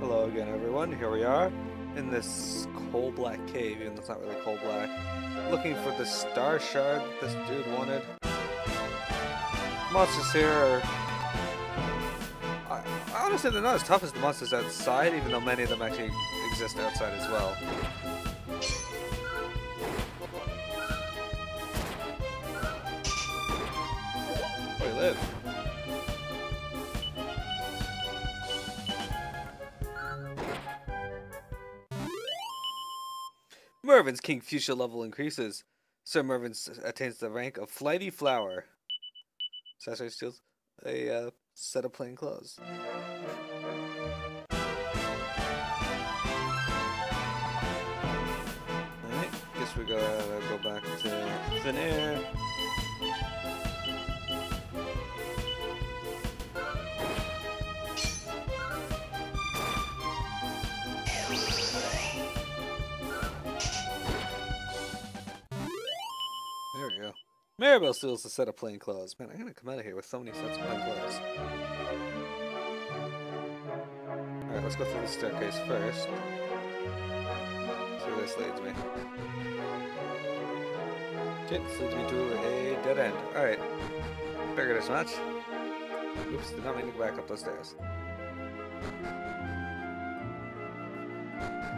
Hello again, everyone. Here we are in this coal black cave, even though it's not really coal black. Looking for the star shard that this dude wanted. Monsters here are... honestly, they're not as tough as the monsters outside, even though many of them actually exist outside as well. Where do you live? Mervin's King Fuchsia level increases. Sir Mervin attains the rank of Flighty Flower. Sasori steals a set of plain clothes. Alright, guess we gotta go back to thin air. There we go. Maribel steals a set of plain clothes. Man, I'm gonna come out of here with so many sets of plain clothes. Alright, let's go through the staircase first. See where this leads me. Okay, this leads me to a dead end. Alright. Figured as much. Oops, did not mean to go back up those stairs.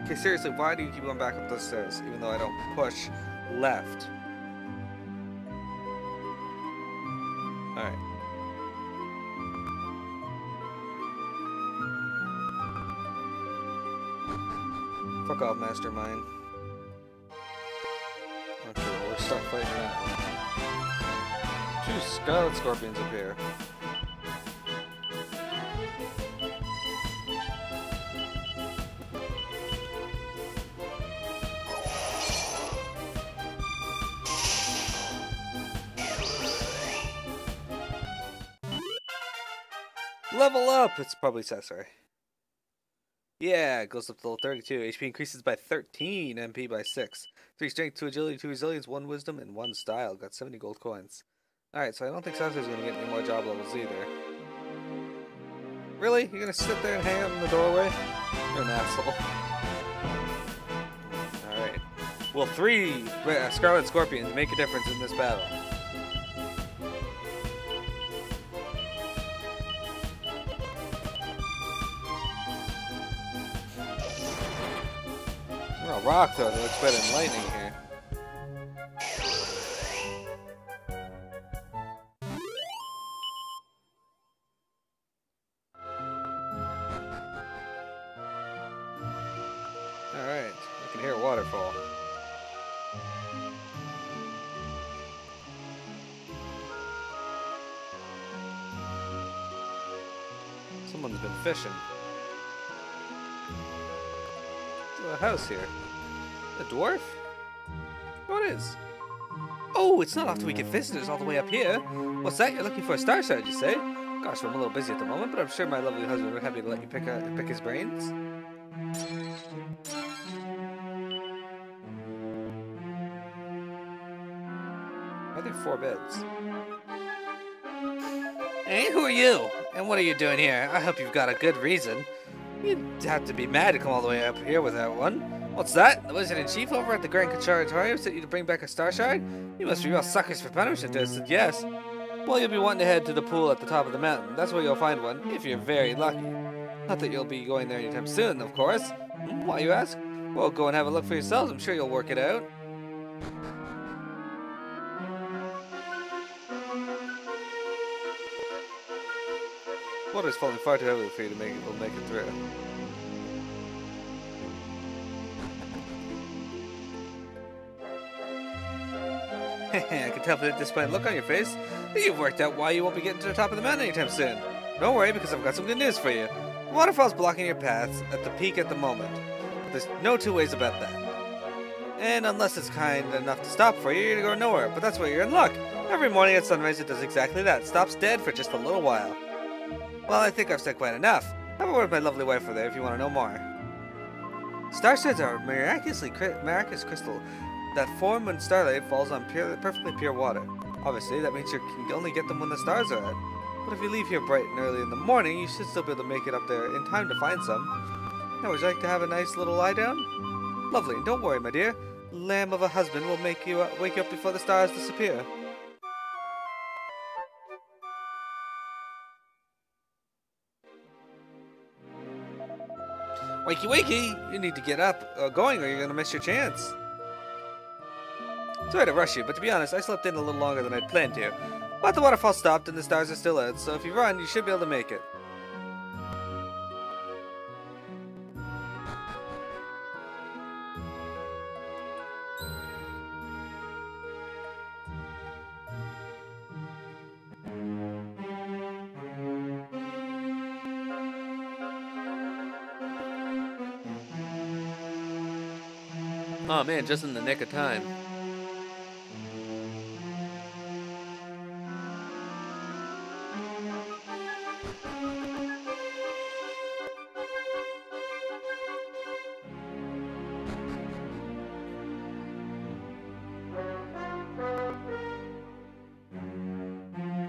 Okay, seriously, why do you keep going back up those stairs, even though I don't push left? Alright. Fuck off, Mastermind. Okay, well, we're stuck fighting that one. 2 Scarlet Scorpions up here. Level up! It's probably Sasori. Yeah, it goes up to level 32. HP increases by 13, MP by 6. 3 strength, 2 agility, 2 resilience, 1 wisdom, and 1 style. Got 70 gold coins. Alright, so I don't think Sasori's gonna get any more job levels either. Really? You're gonna sit there and hang out in the doorway? You're an asshole. Alright. Will 3 Scarlet Scorpions make a difference in this battle? Oh, rock though, that looks better than lightning here. Alright, I can hear a waterfall. Someone's been fishing. There's a house here. A dwarf? What is? Oh, it's not often we get visitors all the way up here. What's that? You're looking for a star shard, you say? Gosh, I'm a little busy at the moment, but I'm sure my lovely husband would be happy to let you pick his brains. I think 4 beds. Hey, who are you? And what are you doing here? I hope you've got a good reason. You'd have to be mad to come all the way up here without one. What's that? The Wizard-in-Chief over at the Grand Conservatorium sent you to bring back a star shard? You must be real suckers for punishment, I said yes. Well, you'll be wanting to head to the pool at the top of the mountain. That's where you'll find one, if you're very lucky. Not that you'll be going there anytime soon, of course. Why, you ask? Well, go and have a look for yourselves. I'm sure you'll work it out. Water's falling far too heavily for you to make it through. I can tell from the disappointed look on your face that you've worked out why you won't be getting to the top of the mountain anytime soon. Don't worry, because I've got some good news for you. The waterfall's blocking your paths at the peak at the moment. But there's no 2 ways about that. And unless it's kind enough to stop for you, you're gonna go nowhere. But that's where you're in luck. Every morning at sunrise it does exactly that. Stops dead for just a little while. Well, I think I've said quite enough. Have a word with my lovely wife over there if you want to know more. Star shards are a miraculous crystal that form when starlight falls on perfectly pure water. Obviously, that means you can only get them when the stars are out. But if you leave here bright and early in the morning, you should still be able to make it up there in time to find some. Now, would you like to have a nice little lie down? Lovely, and don't worry, my dear. Lamb of a husband will make you wake you up before the stars disappear. Wakey wakey! You need to get up going or you're gonna miss your chance. Sorry to rush you, but to be honest, I slept in a little longer than I'd planned to. But the waterfall stopped and the stars are still out, so if you run, you should be able to make it. Oh man, just in the nick of time.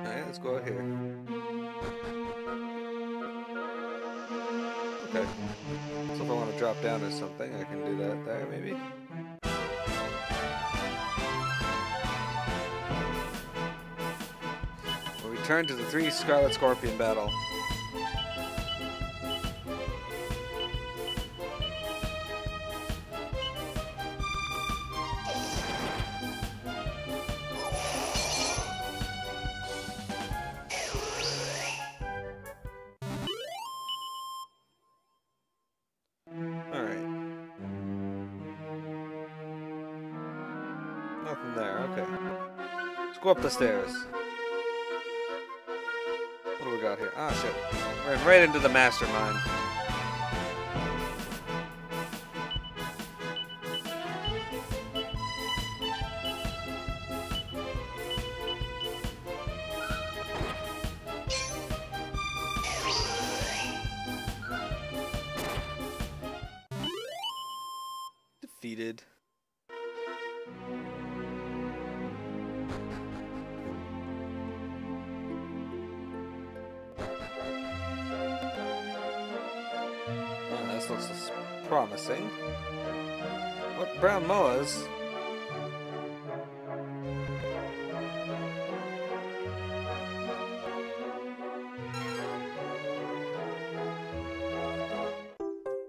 Alright, let's go out here. Okay. So if I want to drop down or something, I can do that there, maybe? We'll return to the 3 Scarlet Scorpion battle. Nothing there, okay. Let's go up the stairs. What do we got here? Ah, shit. We're right into the mastermind. Defeated. This looks promising. What brown moas?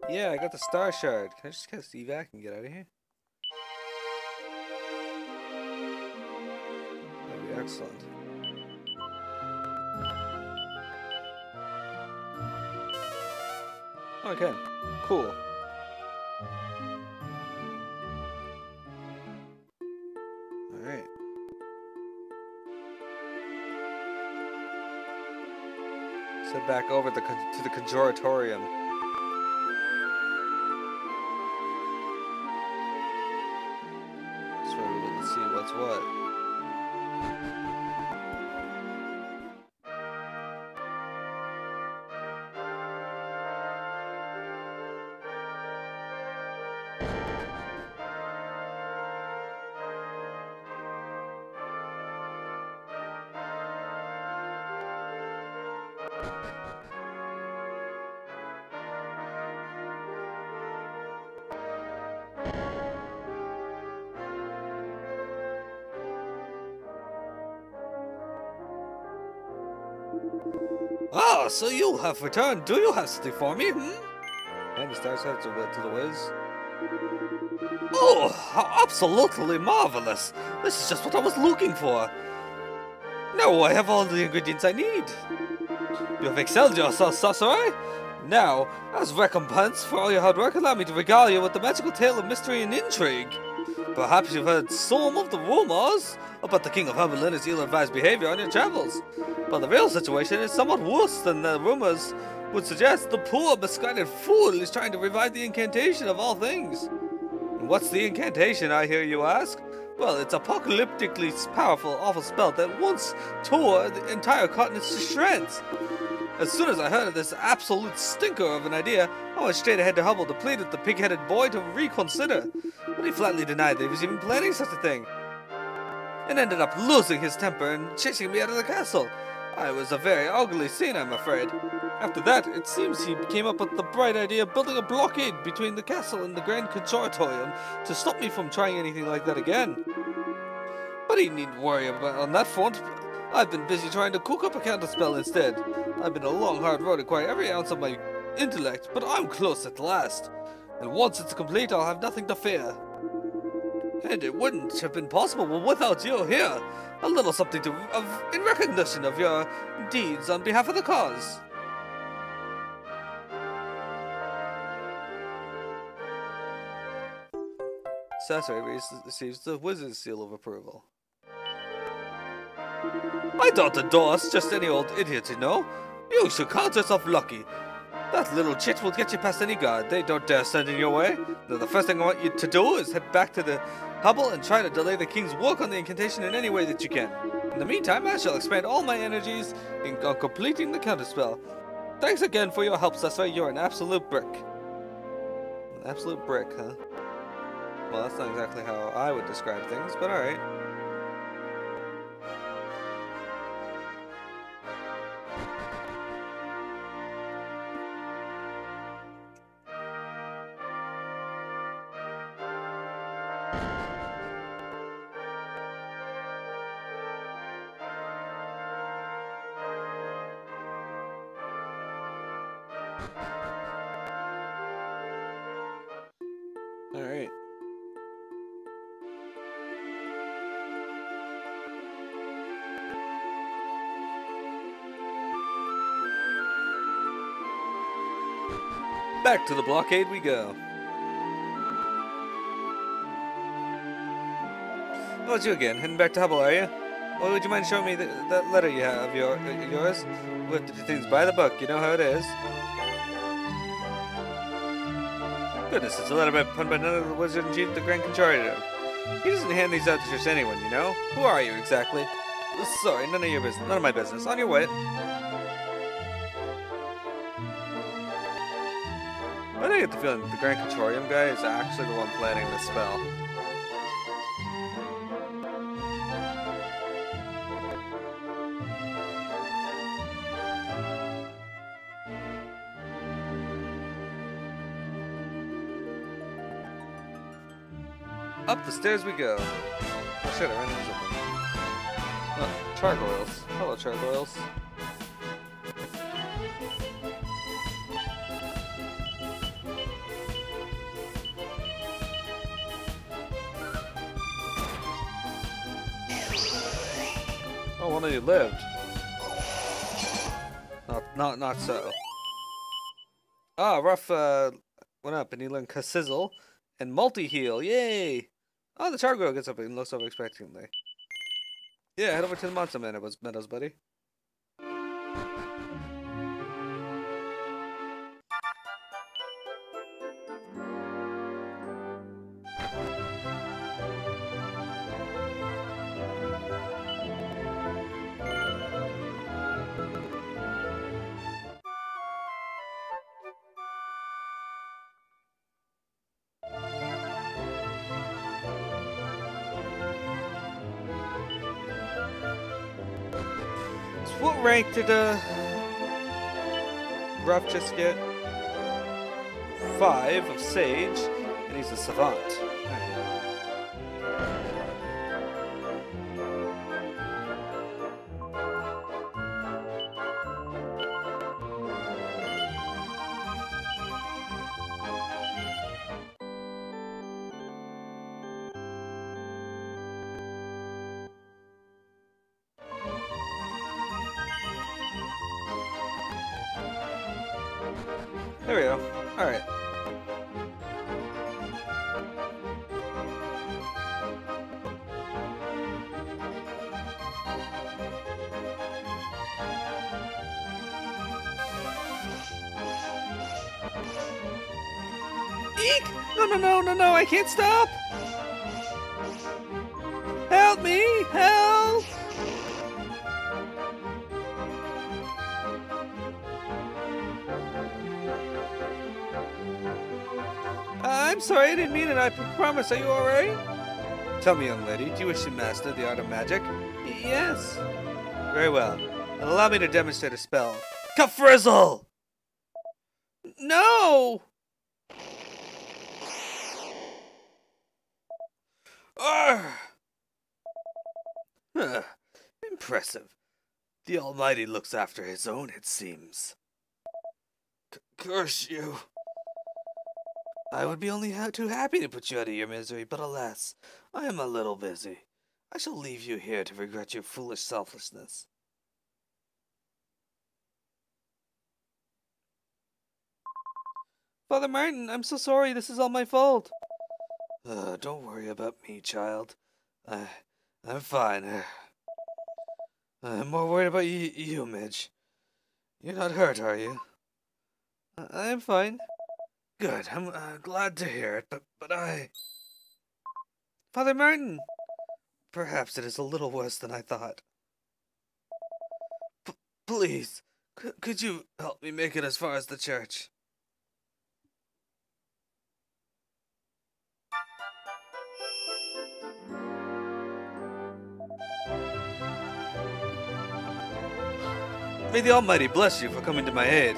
Yeah, I got the star shard. Can I just cast evac and get out of here? That'd be excellent. Okay, cool. Alright. Let's head back over to the Conjuratorium. So we can see what's what. Ah, so you have returned. Do you have something for me, And the stars head to the whiz. Oh, how absolutely marvelous! This is just what I was looking for. Now I have all the ingredients I need. You have excelled yourself, sorcerer. Now, as recompense for all your hard work, allow me to regale you with the magical tale of mystery and intrigue. Perhaps you've heard some of the rumors about the King of Hubble and his ill-advised behavior on your travels. But the real situation is somewhat worse than the rumors would suggest. The poor, misguided fool is trying to revive the incantation of all things. And what's the incantation, I hear you ask? Well, it's apocalyptically powerful, awful spell that once tore the entire continent to shreds. As soon as I heard of this absolute stinker of an idea, I went straight ahead to Hubble to plead with the pig-headed boy to reconsider. But he flatly denied that he was even planning such a thing. And ended up losing his temper and chasing me out of the castle. It was a very ugly scene, I'm afraid. After that, it seems he came up with the bright idea of building a blockade between the castle and the Grand Consortium to stop me from trying anything like that again. But he needn't worry about on that front. I've been busy trying to cook up a counterspell instead. I've been a long, hard road acquiring every ounce of my intellect, but I'm close at last. And once it's complete, I'll have nothing to fear. And it wouldn't have been possible without you here. A little something in recognition of your deeds on behalf of the cause. Sasori receives the wizard's seal of approval. I don't endorse just any old idiot, you know. You should count yourself lucky. That little chit will get you past any guard. They don't dare stand in your way. Now, the first thing I want you to do is head back to the Hubble and try to delay the king's work on the incantation in any way that you can. In the meantime, I shall expend all my energies on completing the counterspell. Thanks again for your help, Sasori. You're an absolute brick. An absolute brick, huh? Well, that's not exactly how I would describe things, but alright. Alright. Back to the blockade we go. Oh, it's you again. Heading back to Hubble, are you? Well, would you mind showing me that letter you have of yours? We have to do things by the book. You know how it is. Goodness, it's a letter penned by none of the wizard in chief, the Grand Consortium. He doesn't hand these out to just anyone, you know. Who are you exactly? Sorry, none of your business. None of my business. On your way. I get the feeling that the Grand Consortium guy is actually the one planning this spell. Up the stairs we go. Oh shit, I ran into something. Oh, Chargoyles. Hello, Chargoyles. Oh, one of you lived. Not so. Ah, Ruff went up and he learned Sizzle and multi-heal. Yay! Oh, the Chargoyle gets up and looks up expectantly. Yeah, head over to the Monster Meadows, buddy. What rank did Ruff just get? 5 of Sage, and he's a Savant. There we go. Alright. Eek! No, I can't stop! Help me! Help! I'm sorry, I didn't mean it. I promise. Are you alright? Tell me, young lady, do you wish to master the art of magic? Yes. Very well. and allow me to demonstrate a spell. Ka-frizzle! No! Impressive. The Almighty looks after his own, it seems. Curse you. I would be only too happy to put you out of your misery, but alas, I am a little busy. I shall leave you here to regret your foolish selflessness. Father Martin, I'm so sorry. This is all my fault. Don't worry about me, child. I'm fine. I'm more worried about you, Midge. You're not hurt, are you? I'm fine. Good. I'm glad to hear it, but I... Father Martin! Perhaps it is a little worse than I thought. Please, could you help me make it as far as the church? May the Almighty bless you for coming to my aid.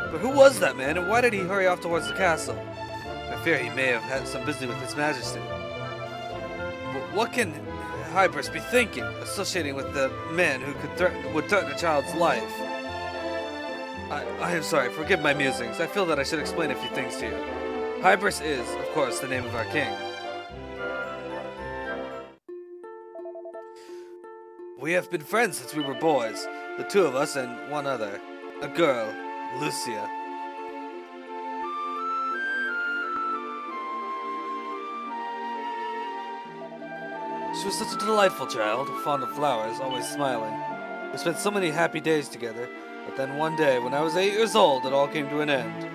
But who was that man, and why did he hurry off towards the castle? I fear he may have had some business with His Majesty. But what can Hybris be thinking, associating with the man who would threaten a child's life? I am sorry, forgive my musings. I feel that I should explain a few things to you. Hybris is, of course, the name of our king. We have been friends since we were boys, the two of us and one other, a girl, Lucia. She was such a delightful child, fond of flowers, always smiling. We spent so many happy days together, but then one day, when I was 8 years old, it all came to an end.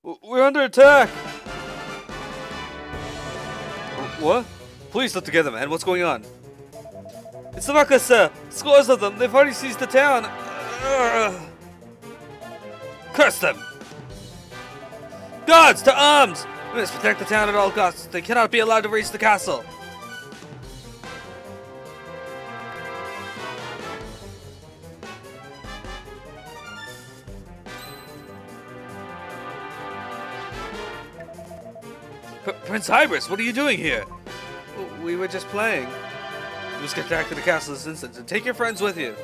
We're under attack! What? Please look together, man. What's going on? It's the Ruckers, sir! Scores of them! They've already seized the town! Curse them! Guards, to arms! We must protect the town at all costs. They cannot be allowed to reach the castle. Prince Hybris, what are you doing here? We were just playing. You must get back to the castle this instant and take your friends with you.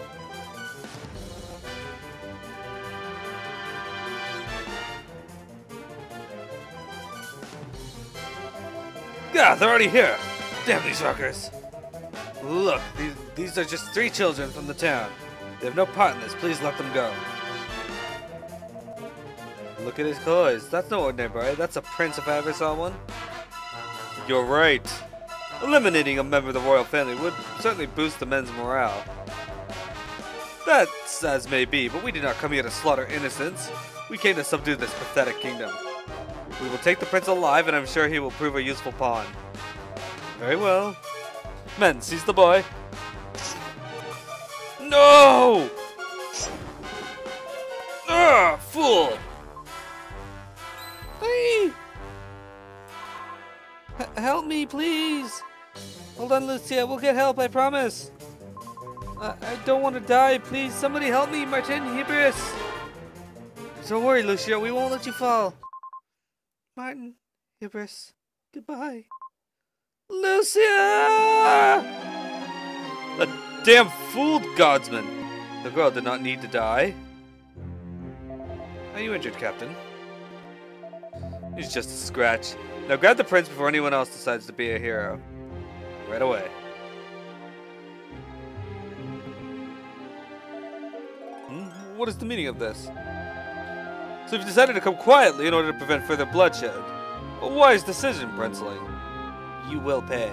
God, they're already here. Damn these Ruckers. Look, these are just 3 children from the town. They have no part in this. Please let them go. Look at his clothes. That's no ordinary boy. That's a prince if I ever saw one. You're right. Eliminating a member of the royal family would certainly boost the men's morale. That's as may be, but we did not come here to slaughter innocents. We came to subdue this pathetic kingdom. We will take the prince alive, and I'm sure he will prove a useful pawn. Very well. Men, seize the boy. No! Ah, fool! Hey! Help me, please! Hold on, Lucia. We'll get help, I promise. I don't want to die. Please, somebody help me, Martin Hybris. Don't worry, Lucia. We won't let you fall. Martin Hybris, goodbye. Lucia! The damn fooled guardsman. The girl did not need to die. Are you injured, Captain? He's just a scratch. Now grab the prince before anyone else decides to be a hero. Right away. What is the meaning of this? So you've decided to come quietly in order to prevent further bloodshed. A wise decision, Prinsley. You will pay.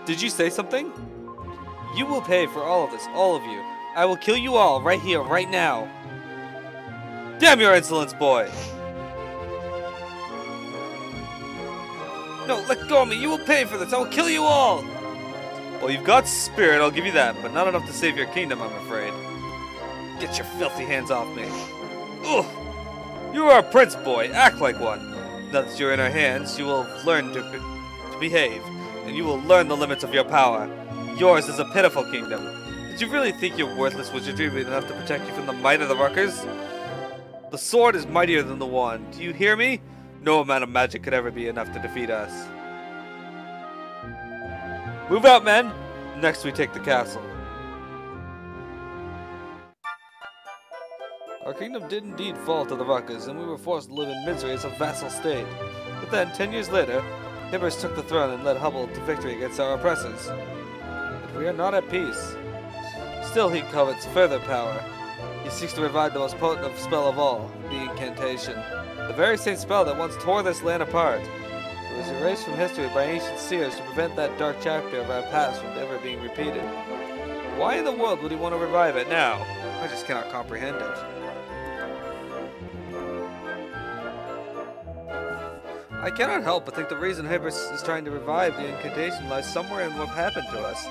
Did you say something? You will pay for all of this, all of you. I will kill you all right here, right now. Damn your insolence, boy! No, let go of me. You will pay for this. I will kill you all. Well, you've got spirit, I'll give you that, but not enough to save your kingdom, I'm afraid. Get your filthy hands off me. Ugh! You are a prince, boy. Act like one. Now that you're in our hands, you will learn to behave, and you will learn the limits of your power. Yours is a pitiful kingdom. Did you really think your worthless wizardry would be enough to protect you from the might of the Ruckers? The sword is mightier than the wand. Do you hear me? No amount of magic could ever be enough to defeat us. Move out, men! Next we take the castle. Our kingdom did indeed fall to the Ruckers, and we were forced to live in misery as a vassal state. But then, 10 years later, Hibbers took the throne and led Hubble to victory against our oppressors. But we are not at peace. Still he covets further power. He seeks to revive the most potent spell of all, the incantation. The very same spell that once tore this land apart. It was erased from history by ancient seers to prevent that dark chapter of our past from ever being repeated. Why in the world would he want to revive it now? I just cannot comprehend it. I cannot help but think the reason Hibbers is trying to revive the incantation lies somewhere in what happened to us.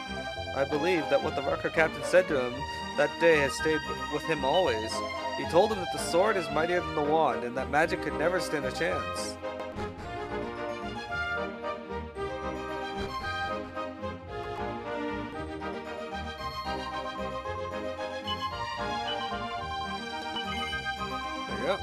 I believe that what the Rucker captain said to him that day has stayed with him always. He told him that the sword is mightier than the wand, and that magic could never stand a chance. There you go.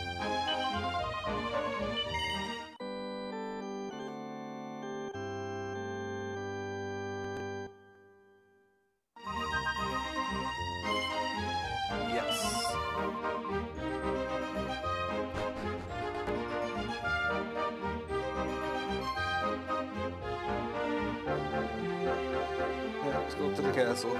Let's go up to the castle.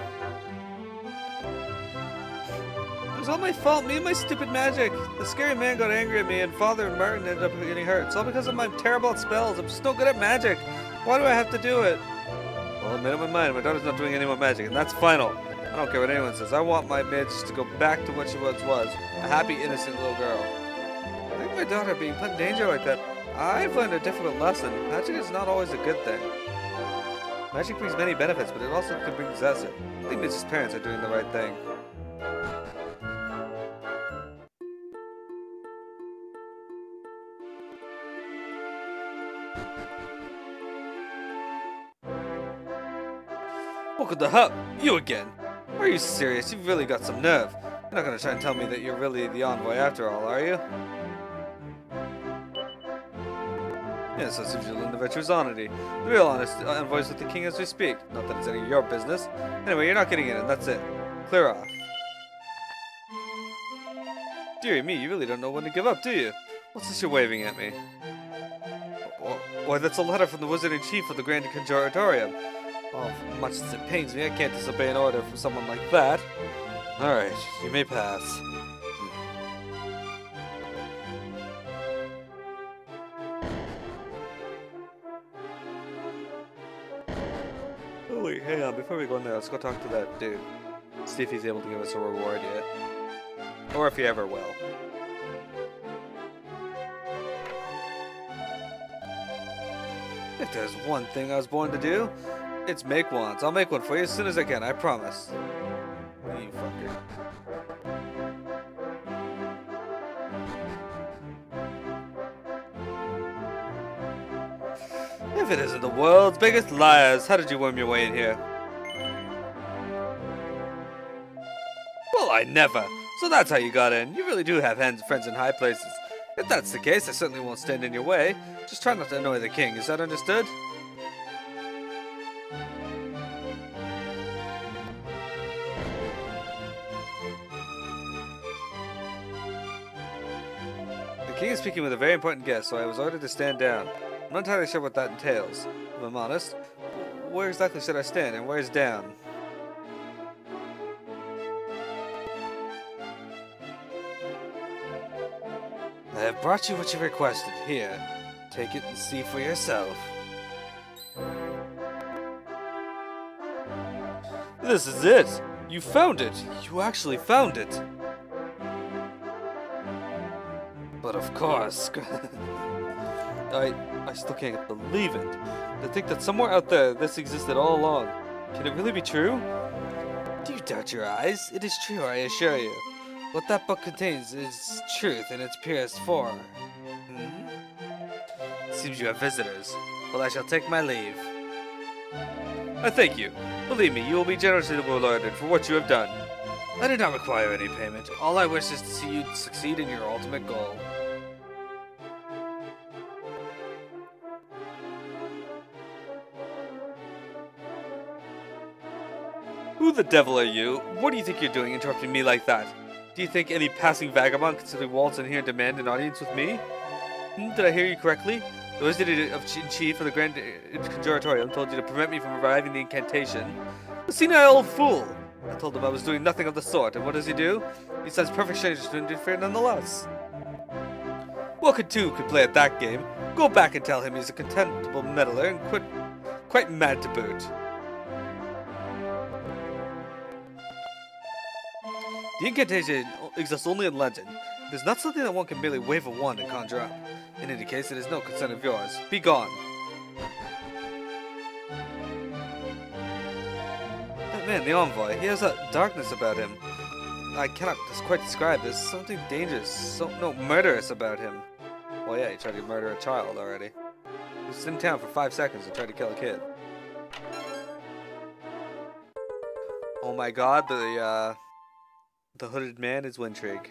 It was all my fault, me and my stupid magic. The scary man got angry at me and Father and Martin ended up getting hurt. It's all because of my terrible at spells. I'm just no good at magic. Why do I have to do it? Well, I made up my mind. My daughter's not doing any more magic, and that's final. I don't care what anyone says. I want my Midge to go back to what she once was. A happy, innocent little girl. I think my daughter being put in danger like that. I've learned a difficult lesson. Magic is not always a good thing. Magic brings many benefits, but it also can bring disaster. I think Midge's parents are doing the right thing. Welcome to Hub! You again! Are you serious? You've really got some nerve. You're not gonna try and tell me that you're really the envoy after all, are you? Yes, so it seems you learned the virtue's honesty. The real honest envoys with the king as we speak. Not that it's any of your business. Anyway, you're not getting in, and that's it. Clear off. Dearie me, you really don't know when to give up, do you? What's this you're waving at me? Why, that's a letter from the Wizard-in-Chief of the Grand Conjuratorium. Oh, much as it pains me, I can't disobey an order from someone like that. Alright, you may pass. Oh wait, hang on, before we go in there, let's go talk to that dude. See if he's able to give us a reward yet. Or if he ever will. If there's one thing I was born to do, it's make wands. I'll make one for you as soon as I can, I promise. You fucker. If it isn't the world's biggest liars, how did you worm your way in here? Well, I never. So that's how you got in. You really do have friends in high places. If that's the case, I certainly won't stand in your way. Just try not to annoy the king. Is that understood? The king is speaking with a very important guest, so I was ordered to stand down. I'm not entirely sure what that entails. If I'm honest, where exactly should I stand, and where's down? I have brought you what you requested. Here, take it and see for yourself. This is it! You found it! You actually found it! But of course... I still can't believe it. To think that somewhere out there, this existed all along. Can it really be true? Do you doubt your eyes? It is true, I assure you. What that book contains is truth in its purest form. Seems you have visitors. Well, I shall take my leave. I thank you. Believe me, you will be generously rewarded for what you have done. I do not require any payment. All I wish is to see you succeed in your ultimate goal. Who the devil are you? What do you think you're doing interrupting me like that? Do you think any passing vagabond could simply waltz in here and demand an audience with me? Did I hear you correctly? The Wizard-in-Chief of the Grand Conjuratorium told you to prevent me from reviving the incantation. A senile old fool! I told him I was doing nothing of the sort, and what does he do? He sends perfect strangers to interfere nonetheless. Walker too could play at that game. Go back and tell him he's a contemptible meddler and quite mad to boot. The incantation exists only in legend. It is not something that one can merely wave a wand and conjure up. In any case, it is no concern of yours. Be gone. That man, the envoy, he has a darkness about him. I cannot quite describe this. Something dangerous, murderous about him. Well, yeah, he tried to murder a child already. He was in town for 5 seconds and tried to kill a kid. Oh my god, the hooded man is Wintrig.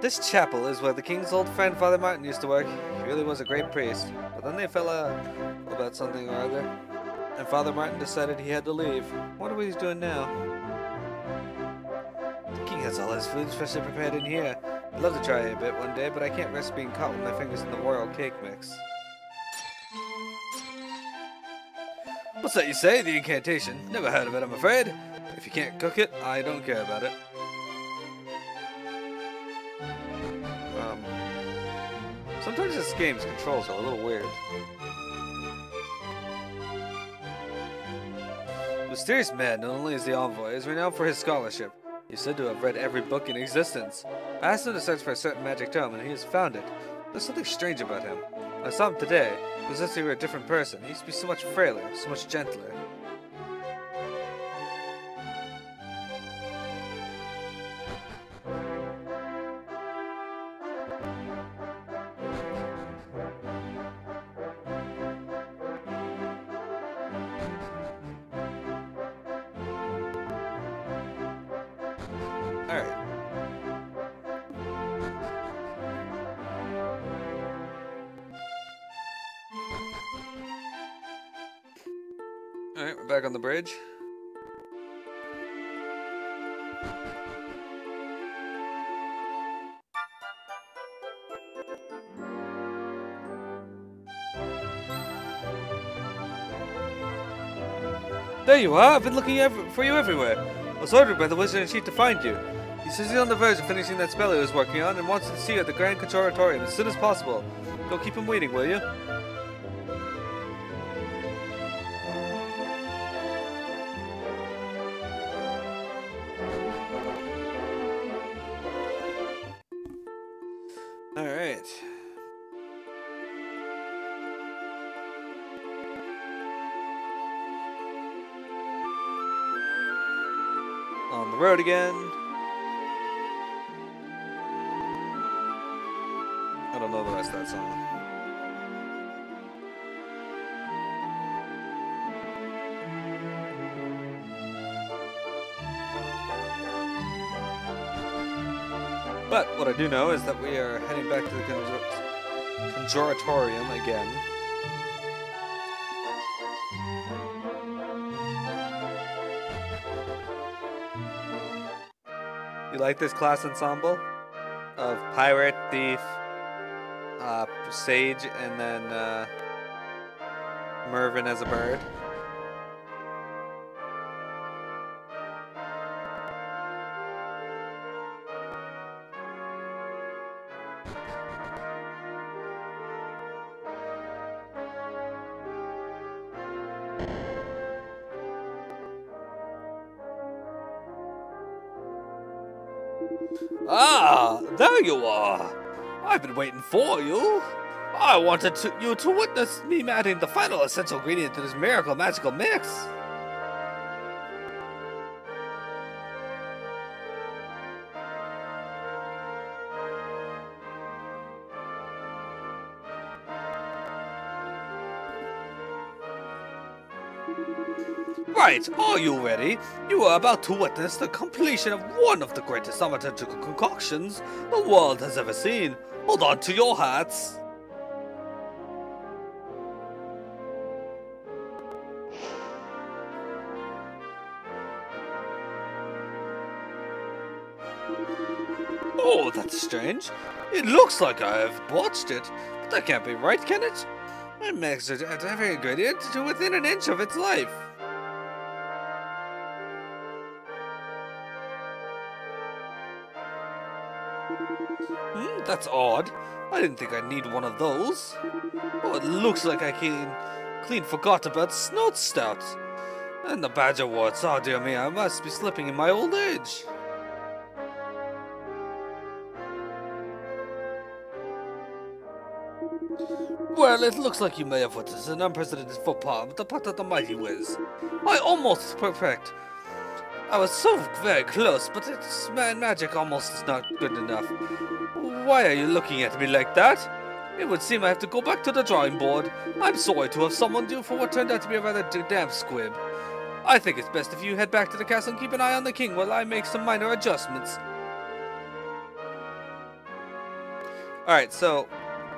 This chapel is where the king's old friend Father Martin used to work. He really was a great priest, but then they fell out about something or other, and Father Martin decided he had to leave. Wonder what he's doing now. The king has all his food specially prepared in here. I'd love to try a bit one day, but I can't risk being caught with my fingers in the royal cake mix. What's that you say? The incantation? Never heard of it, I'm afraid. If you can't cook it, I don't care about it. Sometimes this game's controls are a little weird. The mysterious man, not only is the envoy, is renowned for his scholarship. He's said to have read every book in existence. I asked him to search for a certain magic tome, and he has found it. There's something strange about him. I saw him today. It was as if he were a different person. He used to be so much frailer, so much gentler. Alright, we're back on the bridge. There you are! I've been looking for you everywhere. I was ordered by the Wizard-in-Chief to find you. He says he's on the verge of finishing that spell he was working on and wants to see you at the Grand Conjuratorium as soon as possible. Go keep him waiting, will you? Alright. On the road again. I don't know the rest of that song. But what I do know is that we are heading back to the Conjuratorium again. You like this class ensemble of pirate, thief, sage, and then Mervyn as a bird? Ah, there you are. I've been waiting for you. I wanted you to witness me adding the final essential ingredient to this miracle magical mix. Right, are you ready? You are about to witness the completion of one of the greatest thaumaturgical concoctions the world has ever seen. Hold on to your hats. Oh, that's strange. It looks like I have botched it, but that can't be right, can it? I measured every ingredient to within an inch of its life. That's odd. I didn't think I'd need one of those. Oh, it looks like I clean forgot about Snout Stout. And the Badger Warts. Oh dear me, I must be slipping in my old age. Well, it looks like you may have witnessed an unprecedented faux pas with the part of the mighty whiz. I almost perfect. I was so very close, but it's magic almost is not good enough. Why are you looking at me like that? It would seem I have to go back to the drawing board. I'm sorry to have summoned you for what turned out to be a rather damn squib. I think it's best if you head back to the castle and keep an eye on the king while I make some minor adjustments. Alright, so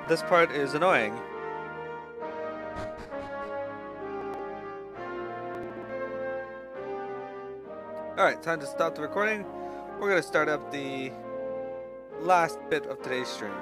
this part is annoying. Alright, time to stop the recording. We're going to start up the last bit of today's stream.